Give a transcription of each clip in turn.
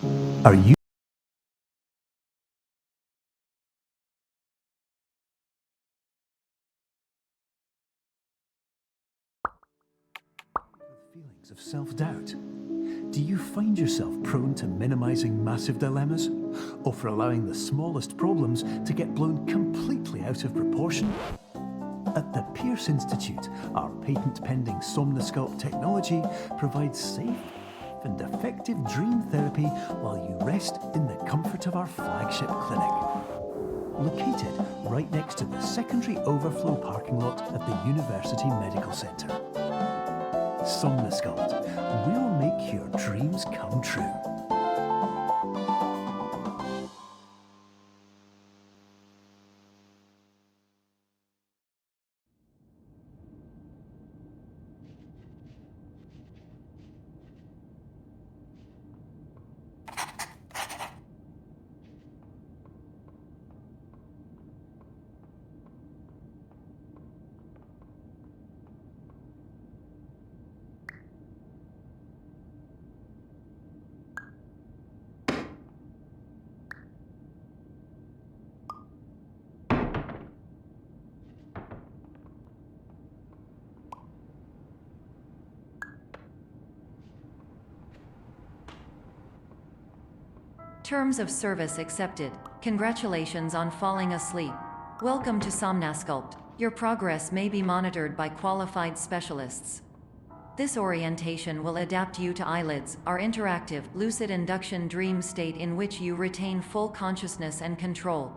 Are you feelings of self-doubt? Do you find yourself prone to minimizing massive dilemmas, or for allowing the smallest problems to get blown completely out of proportion? At the Pierce Institute, our patent-pending Somnosculpt technology provides safe and effective dream therapy while you rest in the comfort of our flagship clinic. Located right next to the secondary overflow parking lot at the University Medical Centre. Somnosculpt, we'll make your dreams come true. Terms of service accepted. Congratulations on falling asleep. Welcome to Somnosculpt. Your progress may be monitored by qualified specialists. This orientation will adapt you to eyelids, our interactive, lucid induction dream state in which you retain full consciousness and control.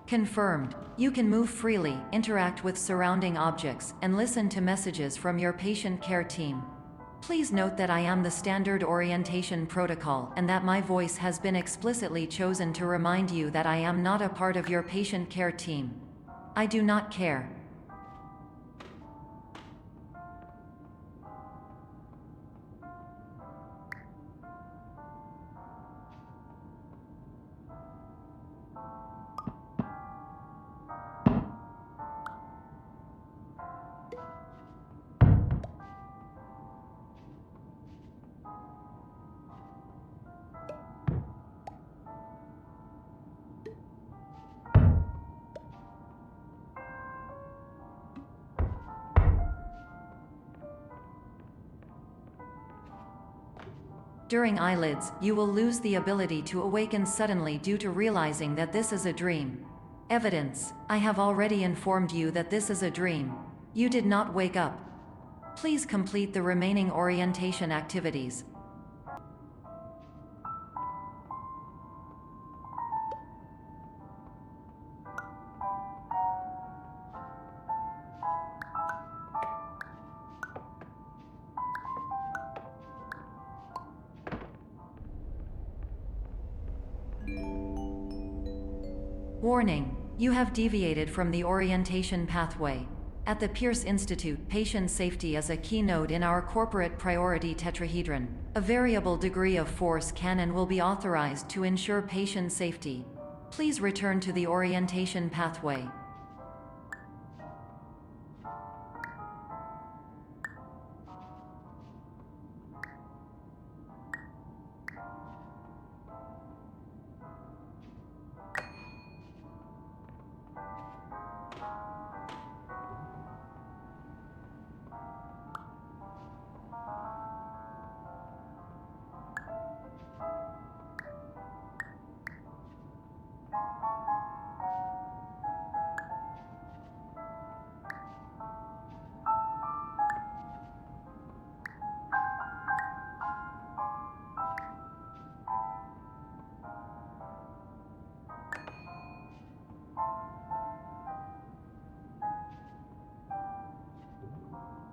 Confirmed. You can move freely, interact with surrounding objects, and listen to messages from your patient care team. Please note that I am the standard orientation protocol and that my voice has been explicitly chosen to remind you that I am not a part of your patient care team. I do not care. During eyelids, you will lose the ability to awaken suddenly due to realizing that this is a dream. Evidence: I have already informed you that this is a dream. You did not wake up. Please complete the remaining orientation activities. Warning: you have deviated from the orientation pathway. At the Pierce Institute, patient safety is a keynote in our corporate priority tetrahedron. A variable degree of force can and will be authorized to ensure patient safety. Please return to the orientation pathway.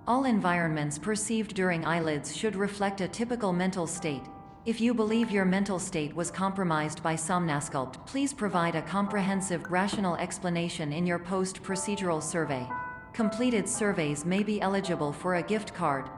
All environments perceived during eyelids should reflect a typical mental state. If you believe your mental state was compromised by Somnasculpt, please provide a comprehensive, rational explanation in your post-procedural survey. Completed surveys may be eligible for a gift card.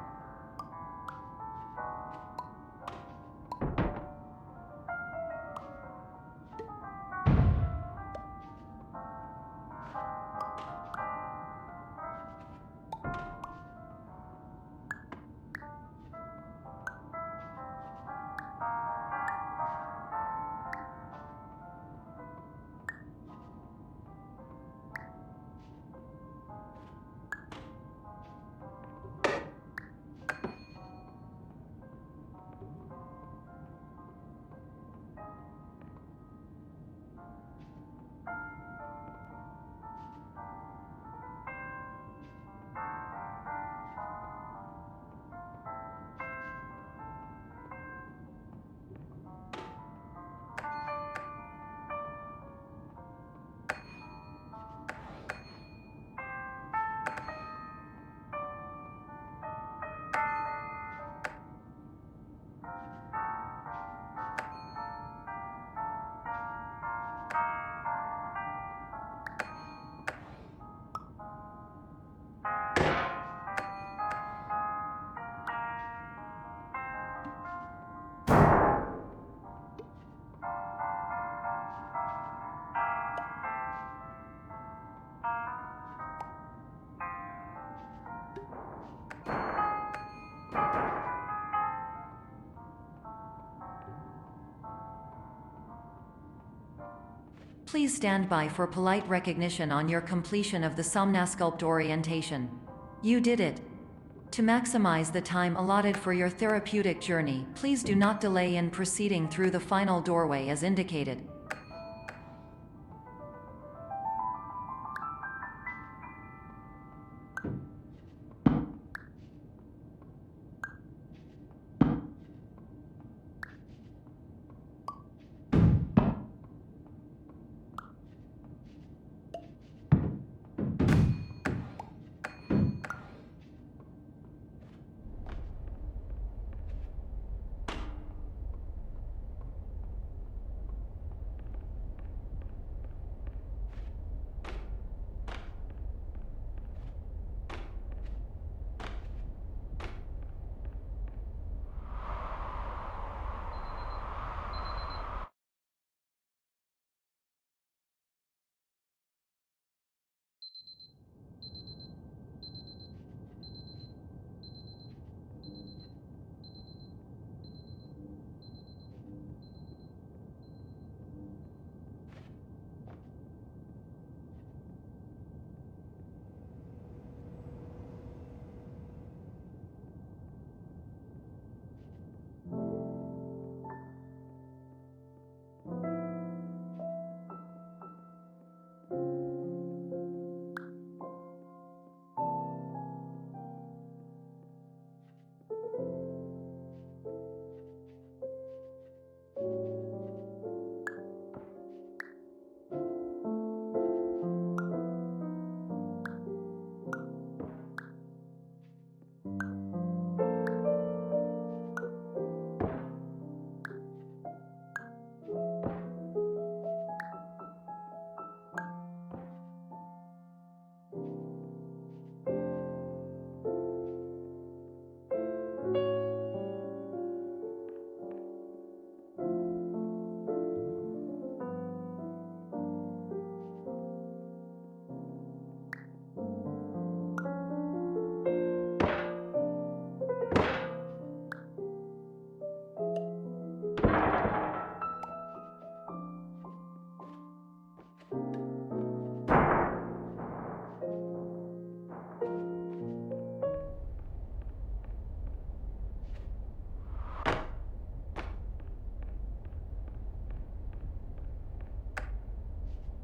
Please stand by for polite recognition on your completion of the Somnasculpt orientation. You did it. To maximize the time allotted for your therapeutic journey, please do not delay in proceeding through the final doorway as indicated.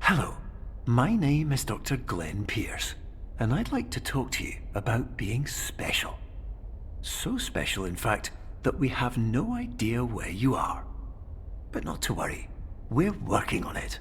Hello, my name is Dr. Glenn Pierce, and I'd like to talk to you about being special. So special, in fact, that we have no idea where you are. But not to worry, we're working on it.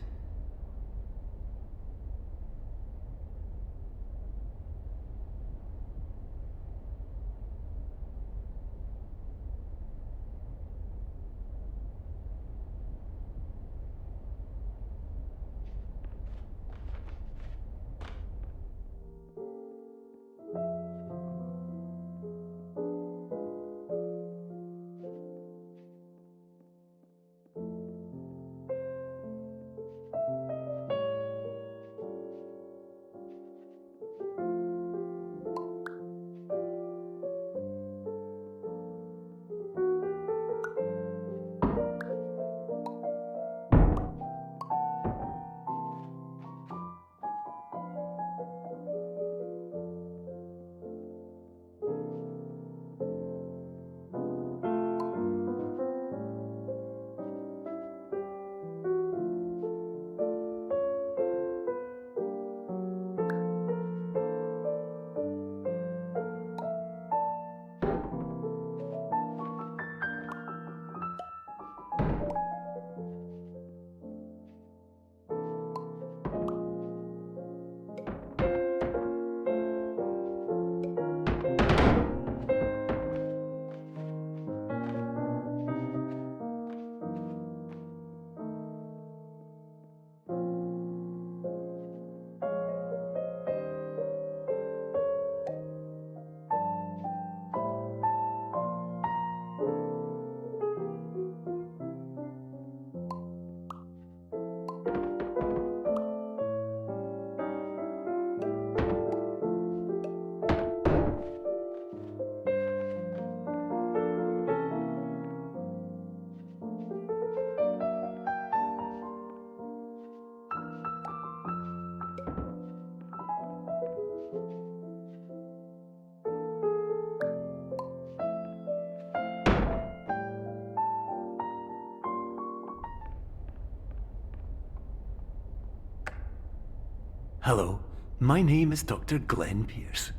Hello, my name is Dr. Glenn Pierce,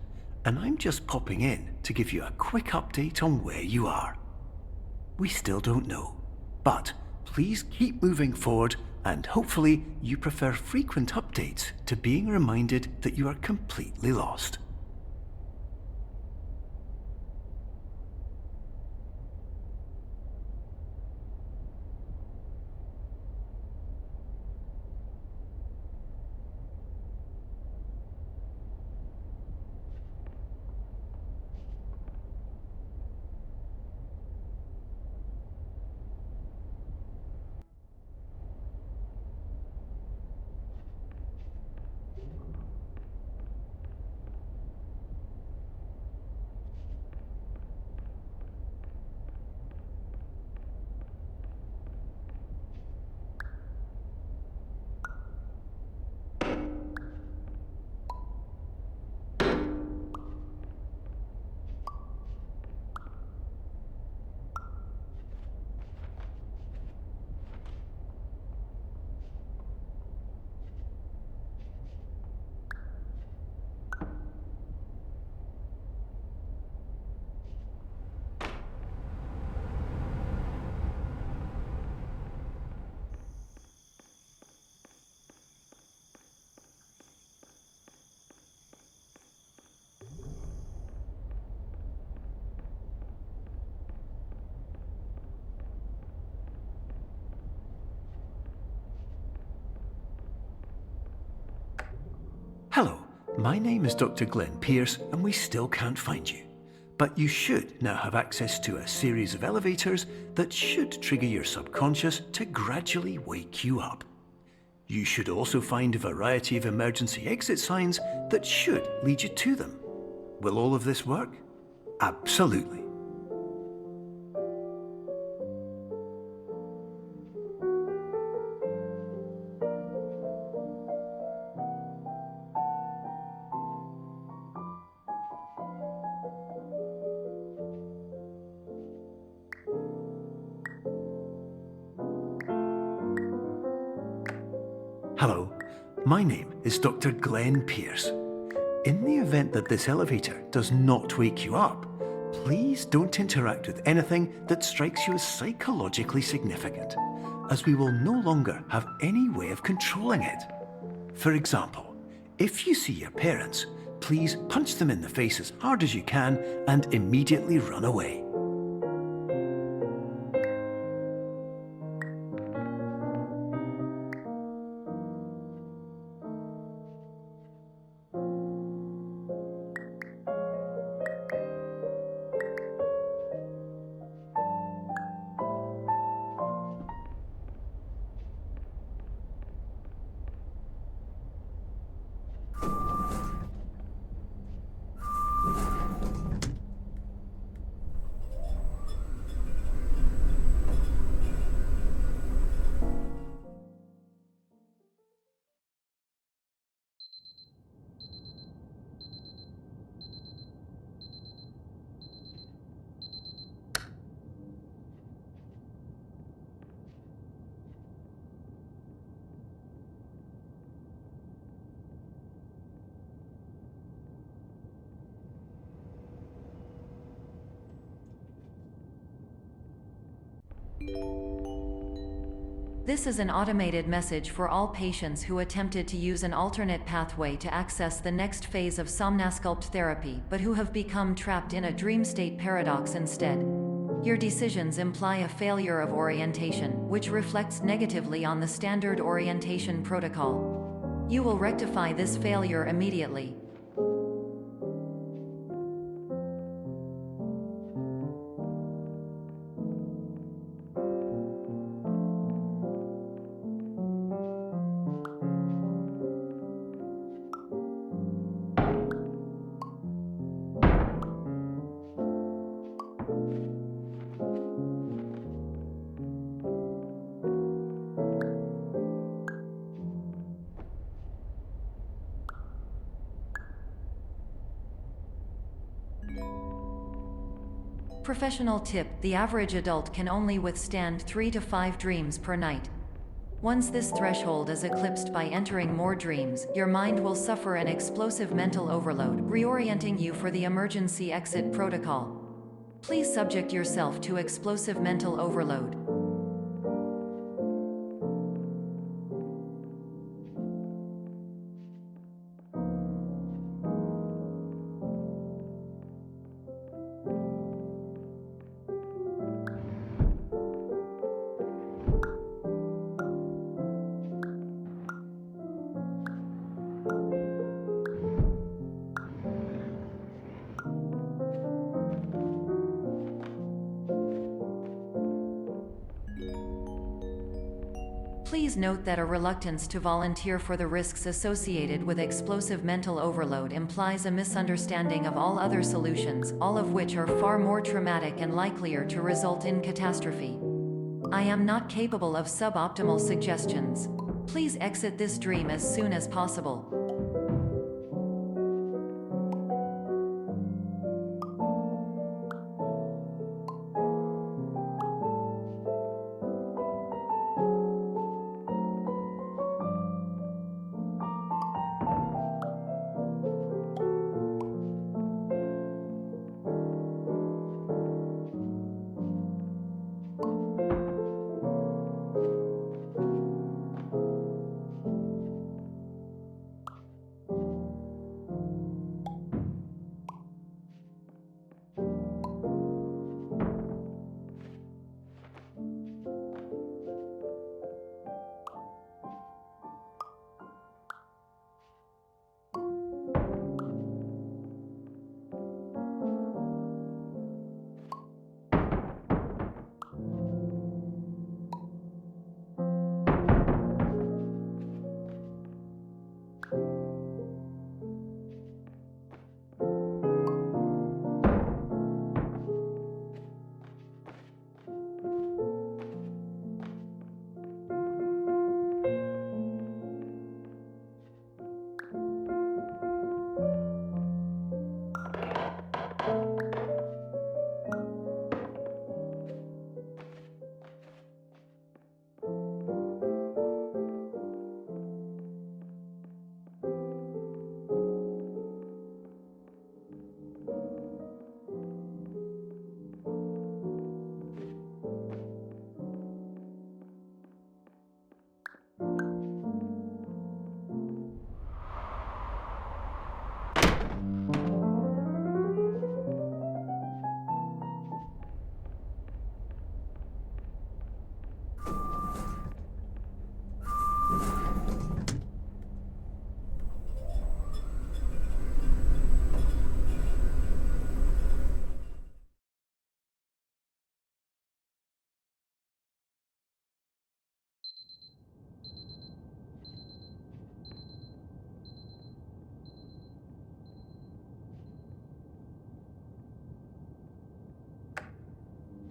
and I'm just popping in to give you a quick update on where you are. We still don't know, but please keep moving forward, and hopefully you prefer frequent updates to being reminded that you are completely lost. Hello, my name is Dr. Glenn Pierce, and we still can't find you. But you should now have access to a series of elevators that should trigger your subconscious to gradually wake you up. You should also find a variety of emergency exit signs that should lead you to them. Will all of this work? Absolutely. Hello, my name is Dr. Glenn Pierce. In the event that this elevator does not wake you up, please don't interact with anything that strikes you as psychologically significant, as we will no longer have any way of controlling it. For example, if you see your parents, please punch them in the face as hard as you can and immediately run away. This is an automated message for all patients who attempted to use an alternate pathway to access the next phase of Somnasculpt therapy but who have become trapped in a dream state paradox instead. Your decisions imply a failure of orientation, which reflects negatively on the standard orientation protocol. You will rectify this failure immediately. Professional tip: the average adult can only withstand 3 to 5 dreams per night. Once this threshold is eclipsed by entering more dreams, your mind will suffer an explosive mental overload, reorienting you for the emergency exit protocol. Please subject yourself to explosive mental overload. Please note that a reluctance to volunteer for the risks associated with explosive mental overload implies a misunderstanding of all other solutions, all of which are far more traumatic and likelier to result in catastrophe. I am not capable of suboptimal suggestions. Please exit this dream as soon as possible.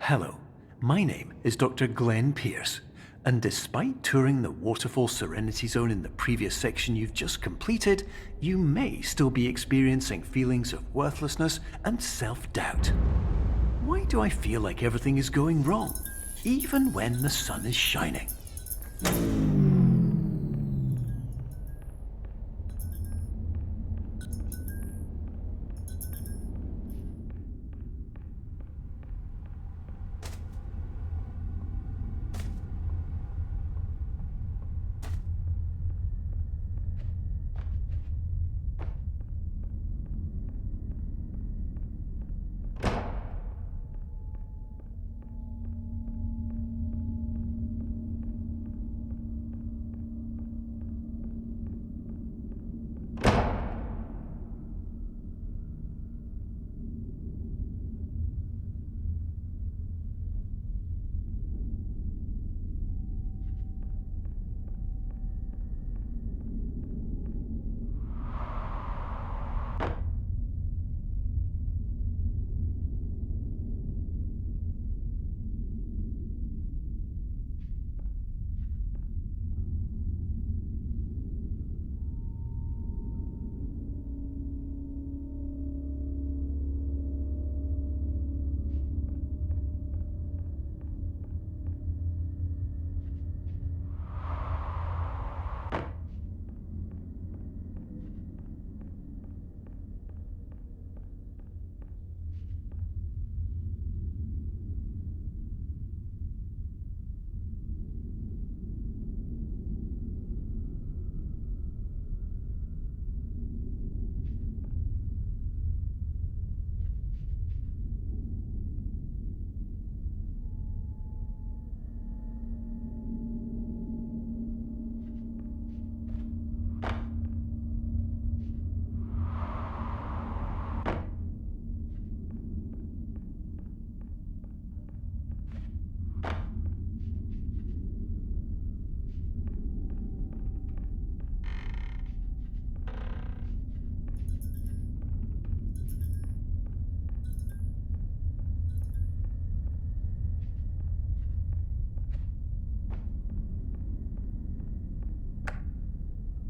Hello, my name is Dr. Glenn Pierce, and despite touring the Waterfall Serenity Zone in the previous section you've just completed, you may still be experiencing feelings of worthlessness and self-doubt. Why do I feel like everything is going wrong, even when the sun is shining?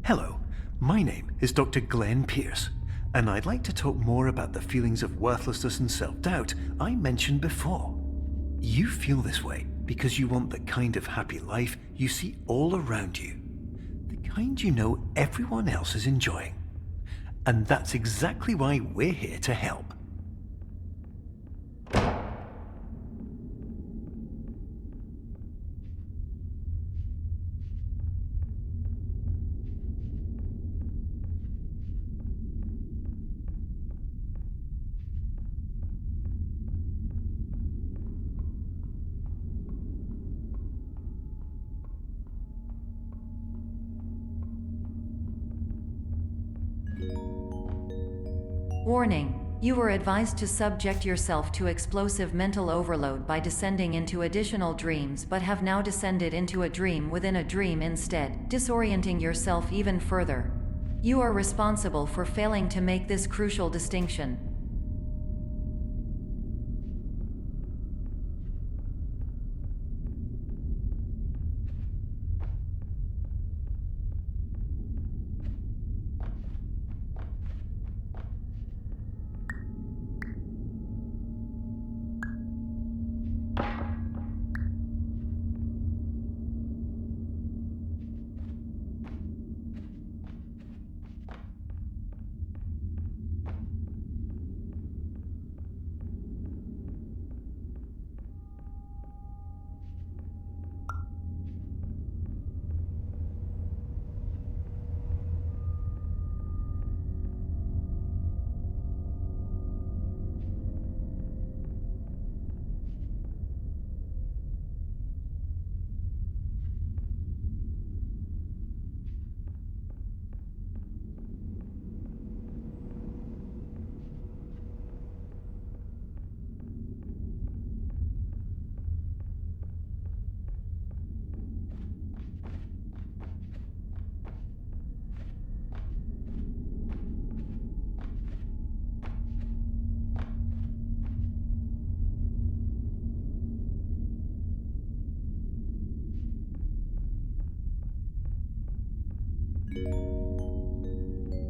Hello, my name is Dr. Glenn Pierce, and I'd like to talk more about the feelings of worthlessness and self-doubt I mentioned before. You feel this way because you want the kind of happy life you see all around you, the kind you know everyone else is enjoying. And that's exactly why we're here to help. Warning. You were advised to subject yourself to explosive mental overload by descending into additional dreams, but have now descended into a dream within a dream instead, disorienting yourself even further. You are responsible for failing to make this crucial distinction.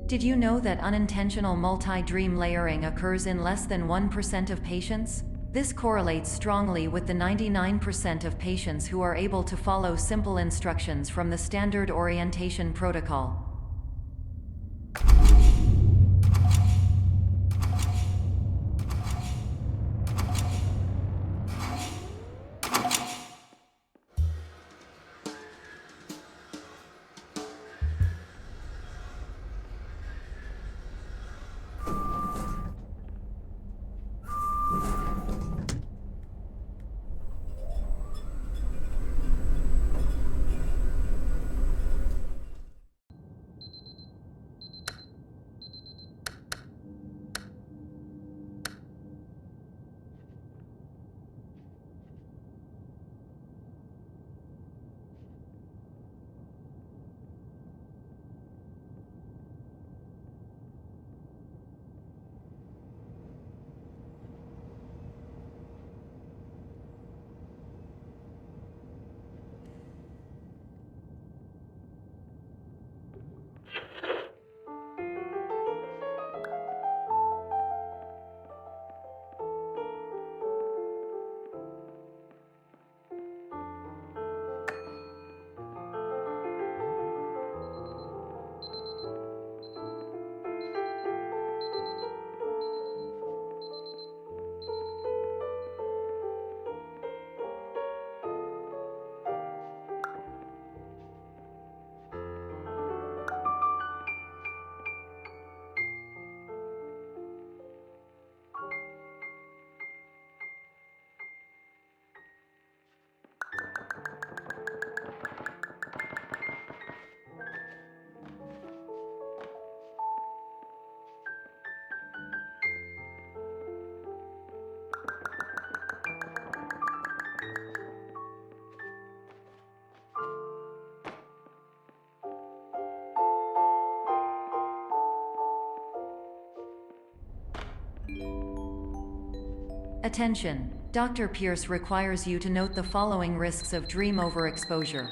Did you know that unintentional multi-dream layering occurs in less than 1% of patients? This correlates strongly with the 99% of patients who are able to follow simple instructions from the standard orientation protocol. Attention! Dr. Pierce requires you to note the following risks of dream overexposure.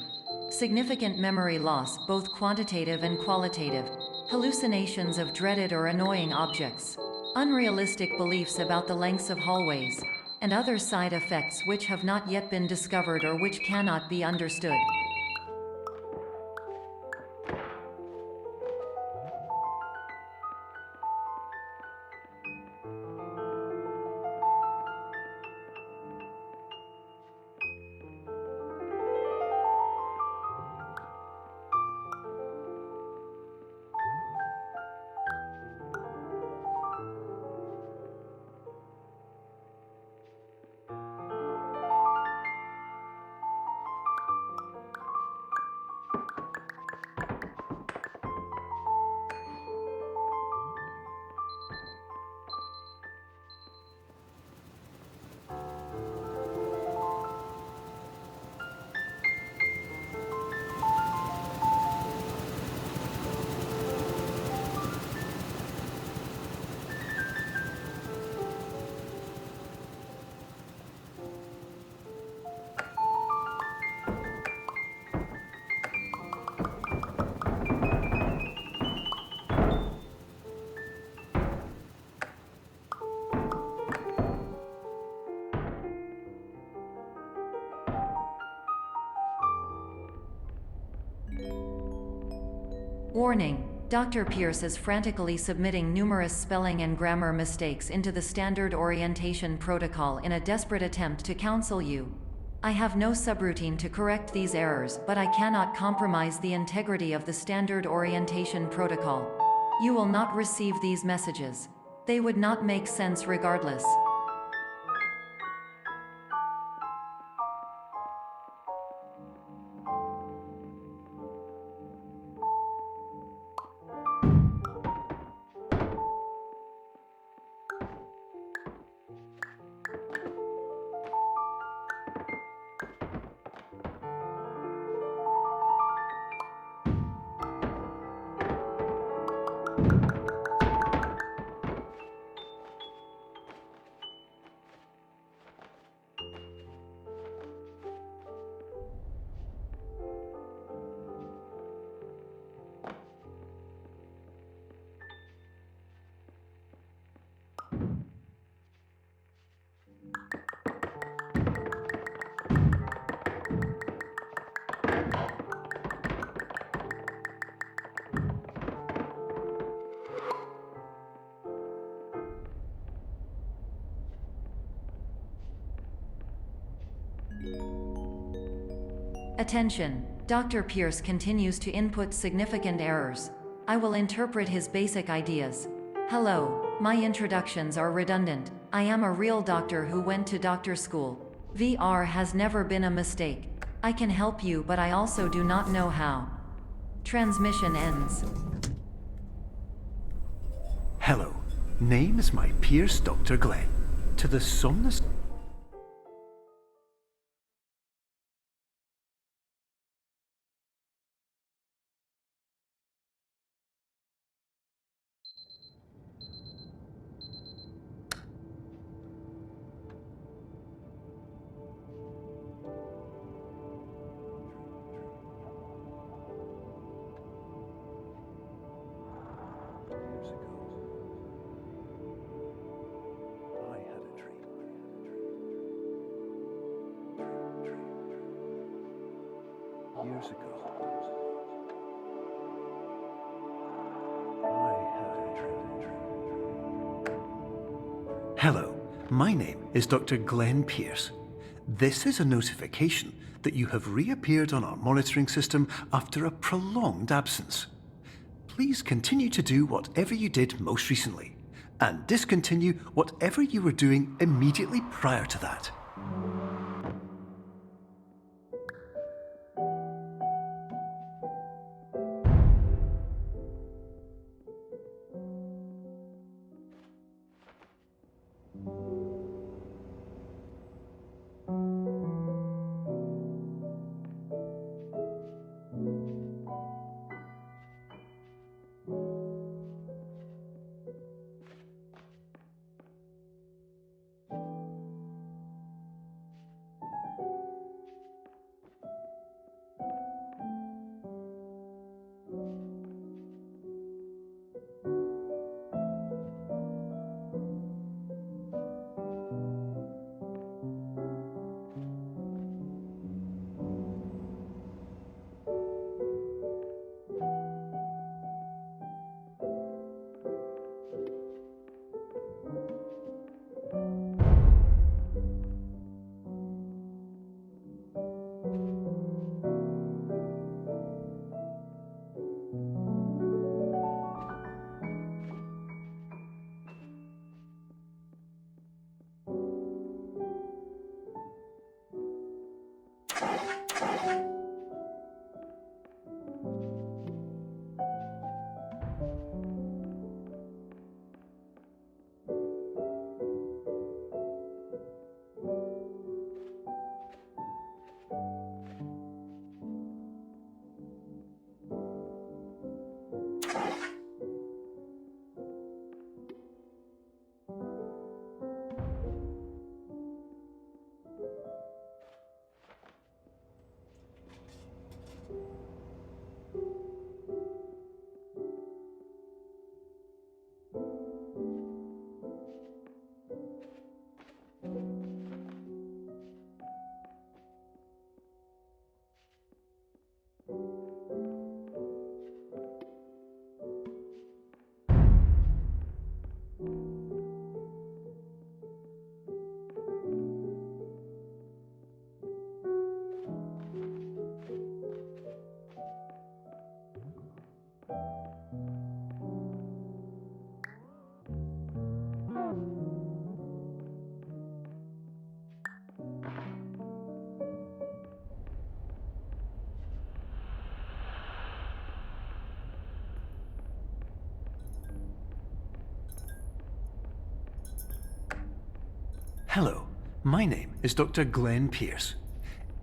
significant memory loss, both quantitative and qualitative, hallucinations of dreaded or annoying objects, unrealistic beliefs about the lengths of hallways, and other side effects which have not yet been discovered or which cannot be understood. Warning: Dr. Pierce is frantically submitting numerous spelling and grammar mistakes into the standard orientation protocol in a desperate attempt to counsel you. I have no subroutine to correct these errors, but I cannot compromise the integrity of the standard orientation protocol. You will not receive these messages. They would not make sense regardless. Attention! Dr. Pierce continues to input significant errors. I will interpret his basic ideas. Hello, my introductions are redundant. I am a real doctor who went to doctor school. VR has never been a mistake. I can help you, but I also do not know how. Transmission ends. Hello, name is my Pierce Dr. Glenn. To the somnus... Years ago, I had a dream. Hello, my name is Dr. Glenn Pierce. This is a notification that you have reappeared on our monitoring system after a prolonged absence. Please continue to do whatever you did most recently, and discontinue whatever you were doing immediately prior to that. Hello, my name is Dr. Glenn Pierce.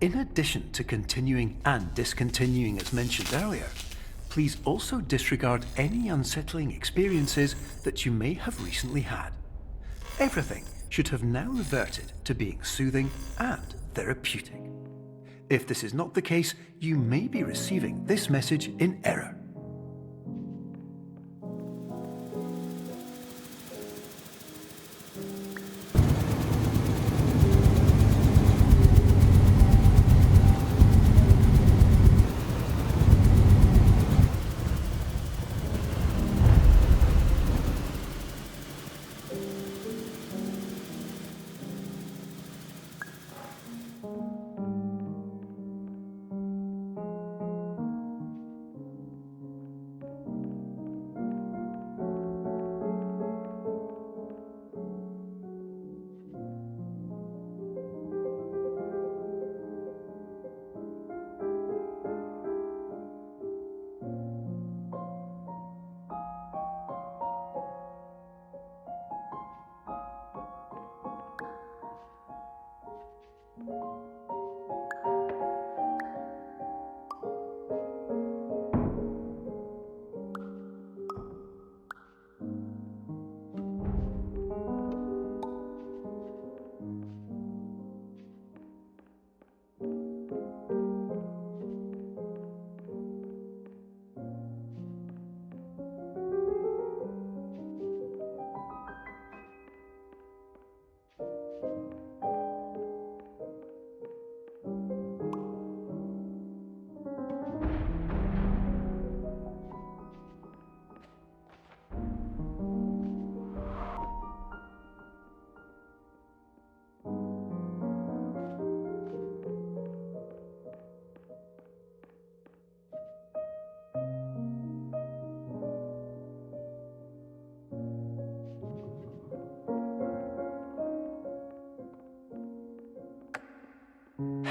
In addition to continuing and discontinuing as mentioned earlier, please also disregard any unsettling experiences that you may have recently had. Everything should have now reverted to being soothing and therapeutic. If this is not the case, you may be receiving this message in error.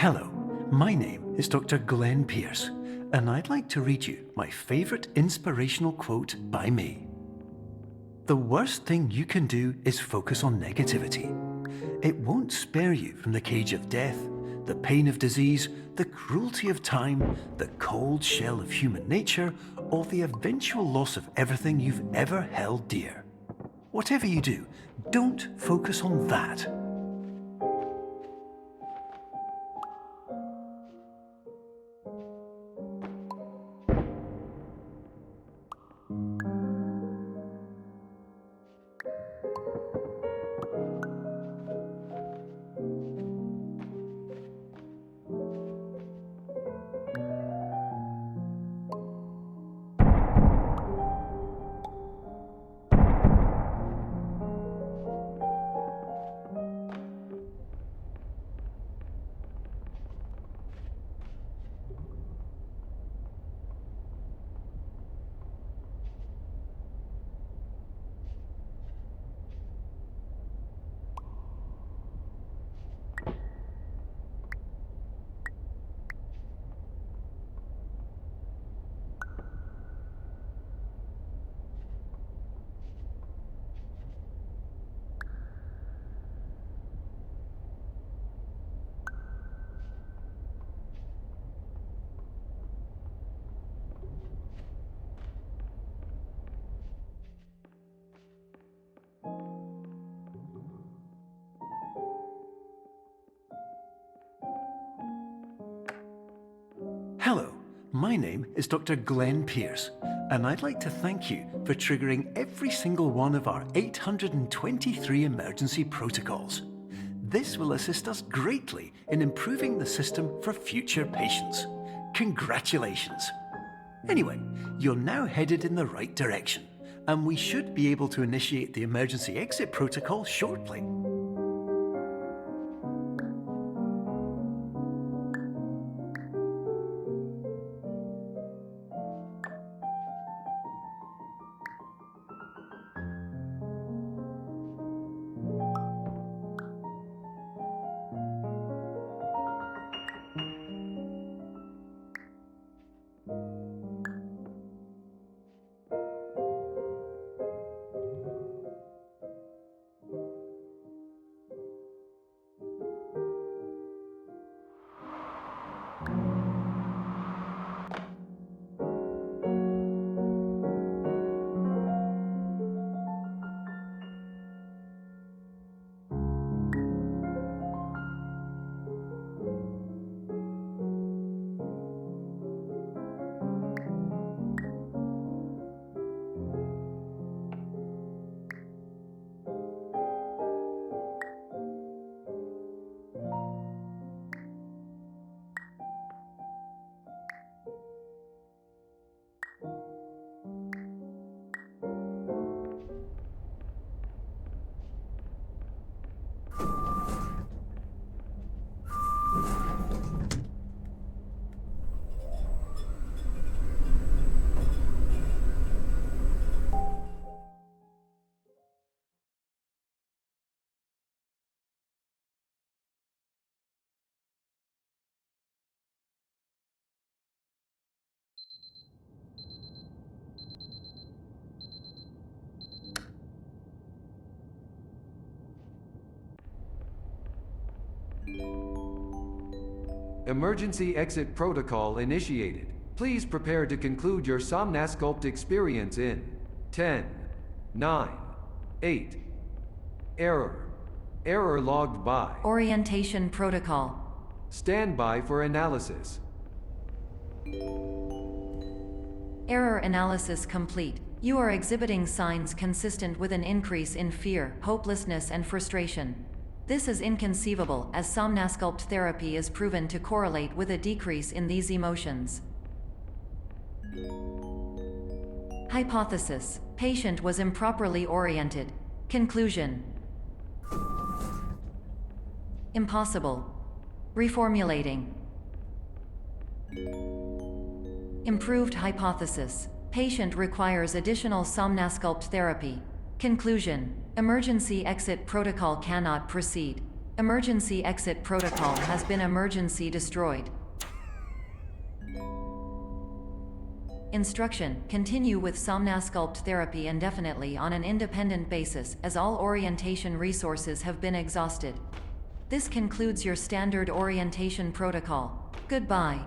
Hello, my name is Dr. Glenn Pierce, and I'd like to read you my favourite inspirational quote by me. The worst thing you can do is focus on negativity. It won't spare you from the cage of death, the pain of disease, the cruelty of time, the cold shell of human nature, or the eventual loss of everything you've ever held dear. Whatever you do, don't focus on that. My name is Dr. Glenn Pierce, and I'd like to thank you for triggering every single one of our 823 emergency protocols. This will assist us greatly in improving the system for future patients. Congratulations! Anyway, you're now headed in the right direction, and we should be able to initiate the emergency exit protocol shortly. Emergency exit protocol initiated. Please prepare to conclude your Somnasculpt experience in 10, 9, 8. Error. Error logged by. Orientation protocol. Stand by for analysis. Error analysis complete. You are exhibiting signs consistent with an increase in fear, hopelessness, and frustration. This is inconceivable, as Somnasculpt therapy is proven to correlate with a decrease in these emotions. Hypothesis: patient was improperly oriented. Conclusion: impossible. Reformulating. Improved hypothesis: patient requires additional Somnasculpt therapy. Conclusion: emergency exit protocol cannot proceed. Emergency exit protocol has been emergency destroyed. Instruction: continue with Somnasculpt therapy indefinitely on an independent basis, as all orientation resources have been exhausted. This concludes your standard orientation protocol. Goodbye.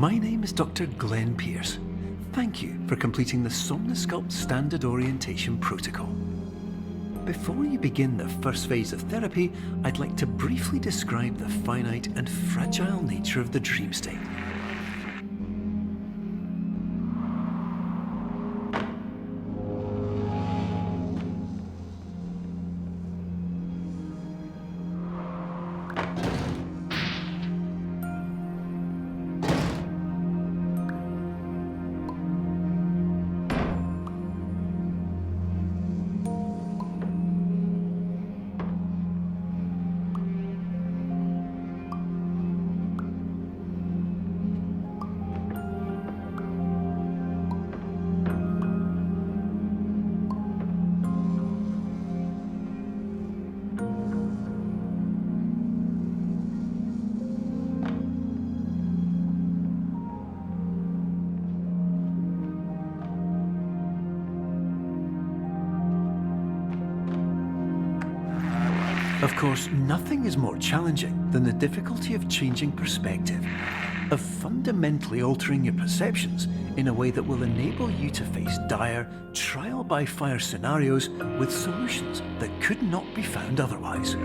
My name is Dr. Glenn Pierce. Thank you for completing the Somnosculpt Standard Orientation Protocol. Before you begin the first phase of therapy, I'd like to briefly describe the finite and fragile nature of the dream state. Of course, nothing is more challenging than the difficulty of changing perspective, of fundamentally altering your perceptions in a way that will enable you to face dire, trial-by-fire scenarios with solutions that could not be found otherwise.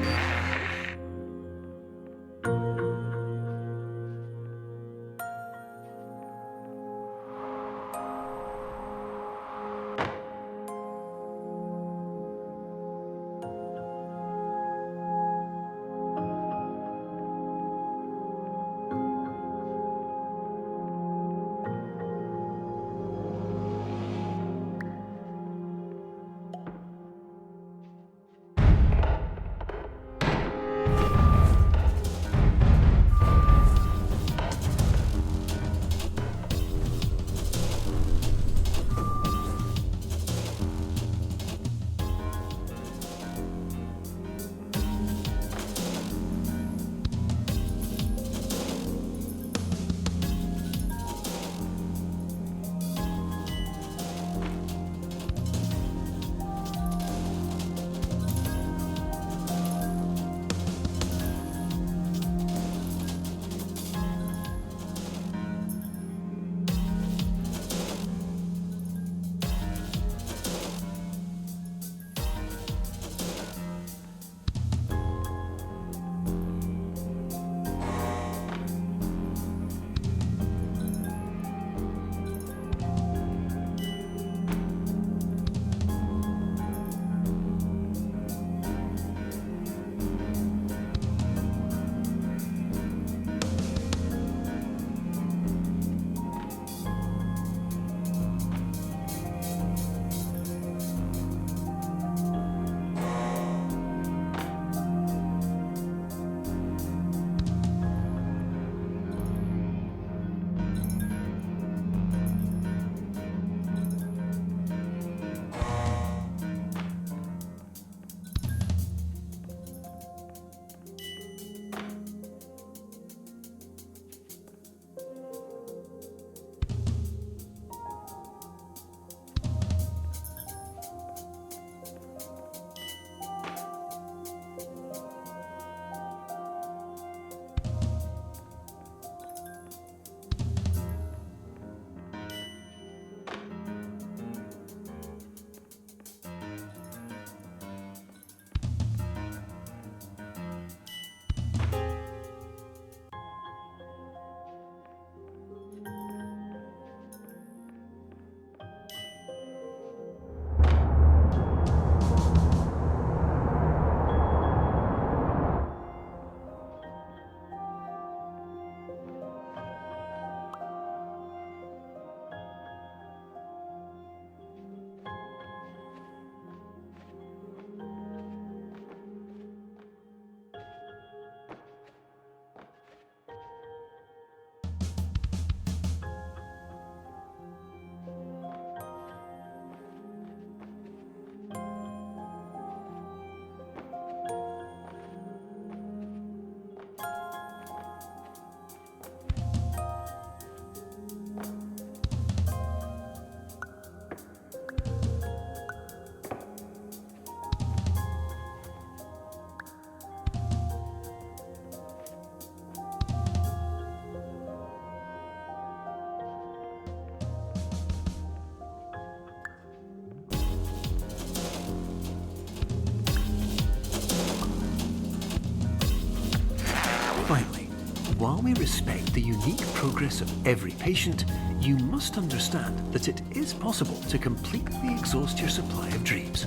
fully respect the unique progress of every patient, you must understand that it is possible to completely exhaust your supply of dreams,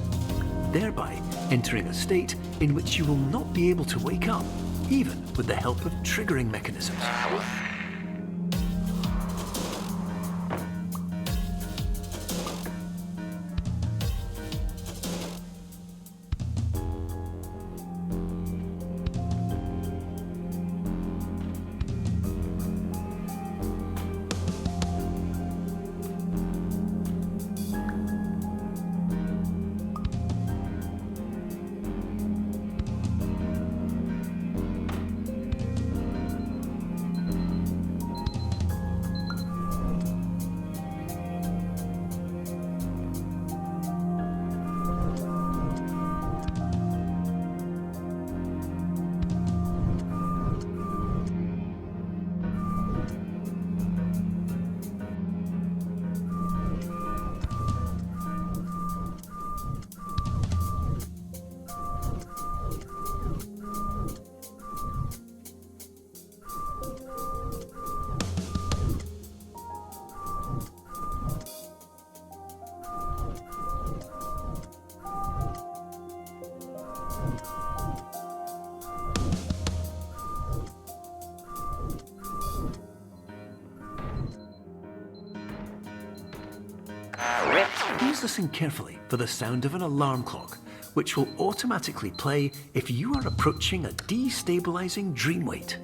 thereby entering a state in which you will not be able to wake up, even with the help of triggering mechanisms. Please listen carefully for the sound of an alarm clock, which will automatically play if you are approaching a destabilizing dream weight.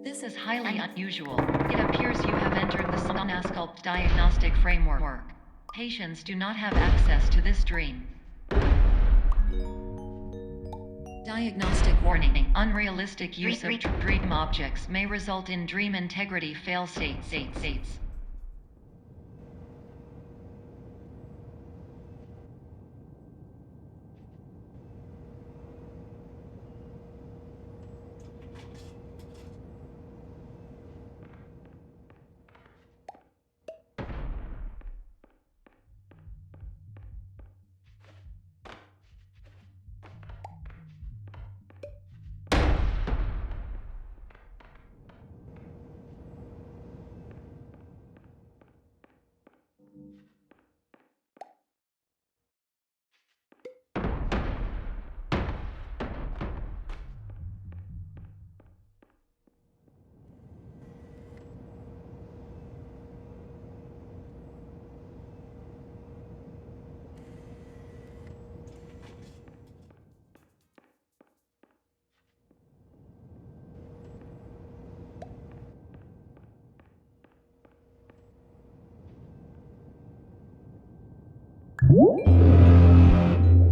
This is highly unusual. It appears you have entered the Somnasculpt diagnostic framework. Patients do not have access to this dream. Diagnostic warning. Unrealistic use of dream objects may result in dream integrity fail states.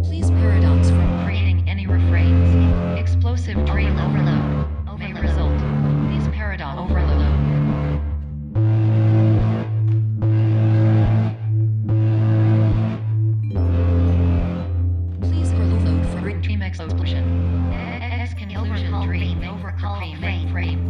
Please paradox from creating any refrains. Explosive dream overload may result. Please paradox overload. Please overload for dream explosion. Conclusion dream overcall frame.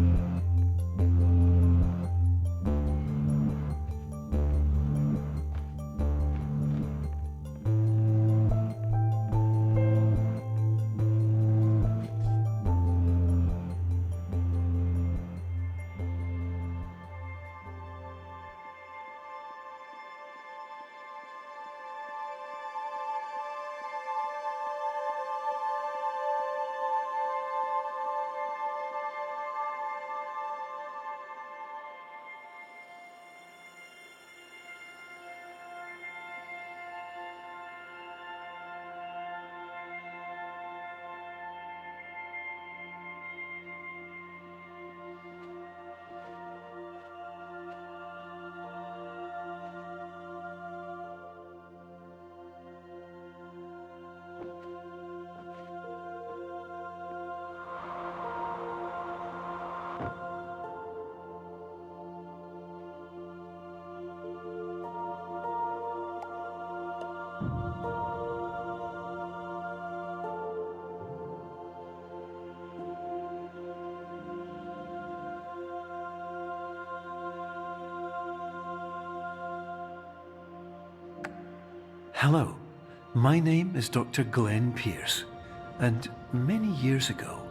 Hello, my name is Dr. Glenn Pierce, and many years ago,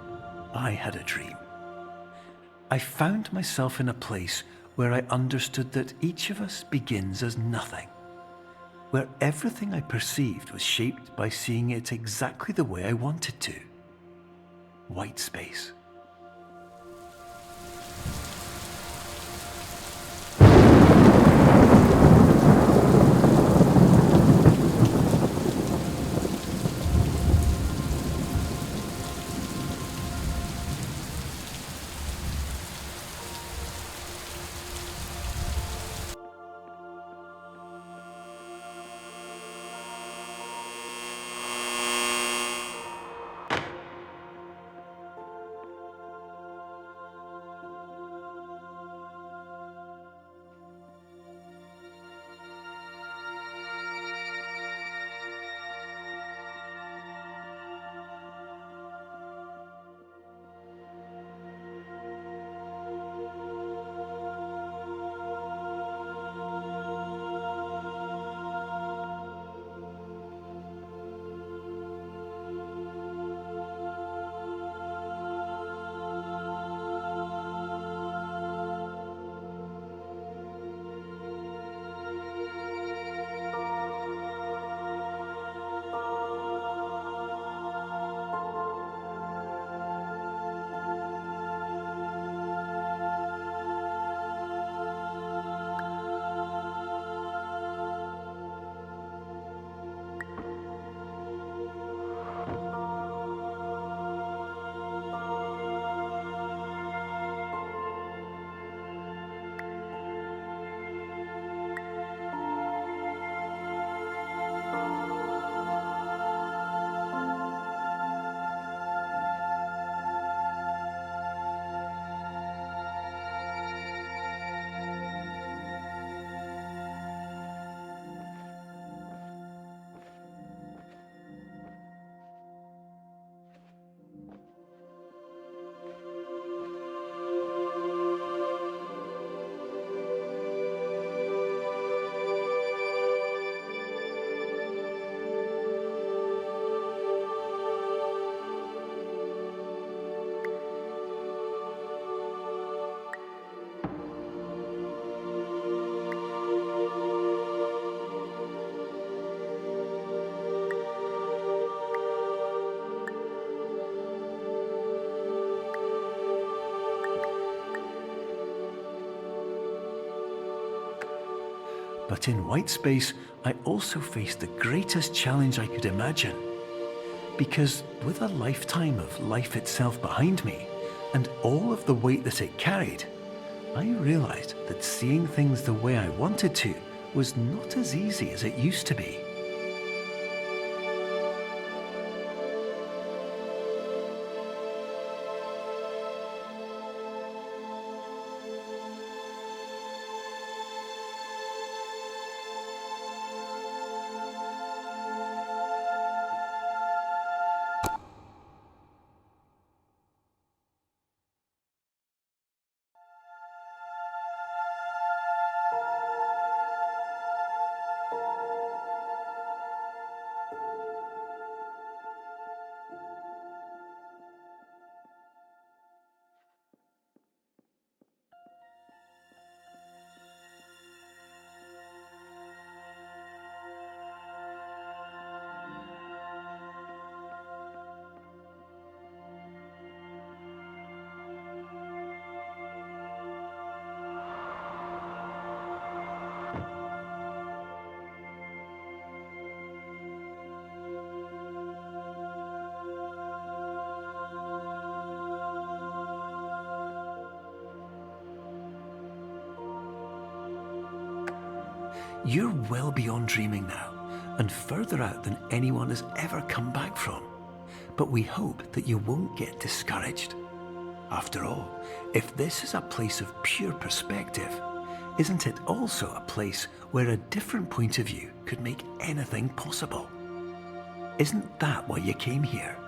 I had a dream. I found myself in a place where I understood that each of us begins as nothing, where everything I perceived was shaped by seeing it exactly the way I wanted to. White space. But in white space, I also faced the greatest challenge I could imagine. Because with a lifetime of life itself behind me, and all of the weight that it carried, I realized that seeing things the way I wanted to was not as easy as it used to be. You're well beyond dreaming now, and further out than anyone has ever come back from. But we hope that you won't get discouraged. After all, if this is a place of pure perspective, isn't it also a place where a different point of view could make anything possible? Isn't that why you came here?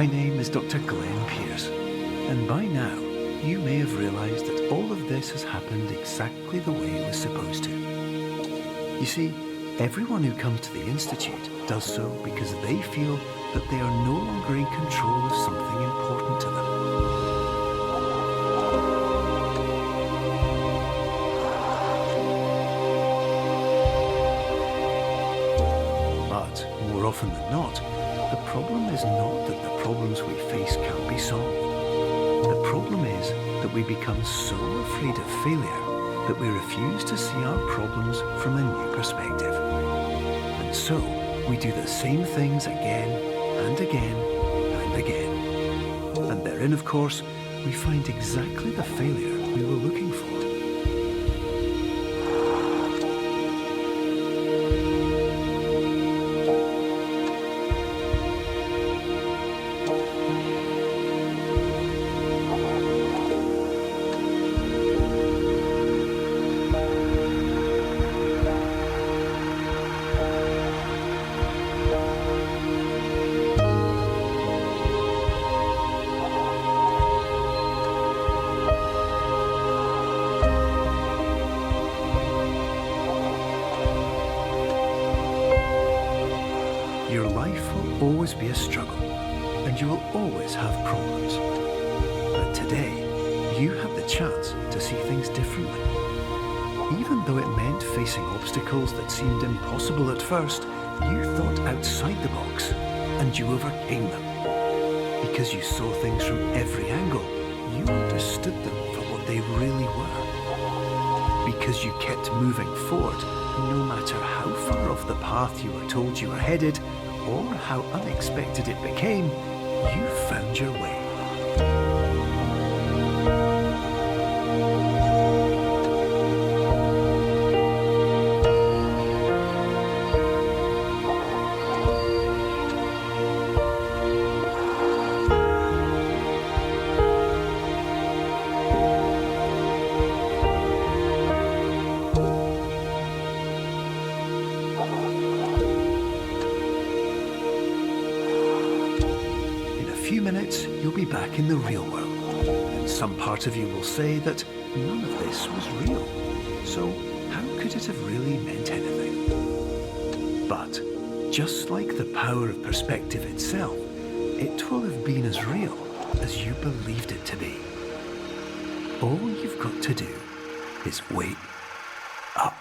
My name is Dr. Glenn Pierce, and by now you may have realised that all of this has happened exactly the way it was supposed to. You see, everyone who comes to the Institute does so because they feel that they are no longer in control of something important to them. But more often than not, the problem is not that the problems we face can't be solved. The problem is that we become so afraid of failure that we refuse to see our problems from a new perspective. And so, we do the same things again and again and again. And therein, of course, we find exactly the failure we were looking for. Your life will always be a struggle, and you will always have problems. But today, you have the chance to see things differently. Even though it meant facing obstacles that seemed impossible at first, you thought outside the box, and you overcame them. Because you saw things from every angle, you understood them for what they really were. Because you kept moving forward, no matter how far off the path you were told you were headed, or how unexpected it became, you found your way. In a few minutes, you'll be back in the real world, and some part of you will say that none of this was real. So how could it have really meant anything? But just like the power of perspective itself, it will have been as real as you believed it to be. All you've got to do is wait up.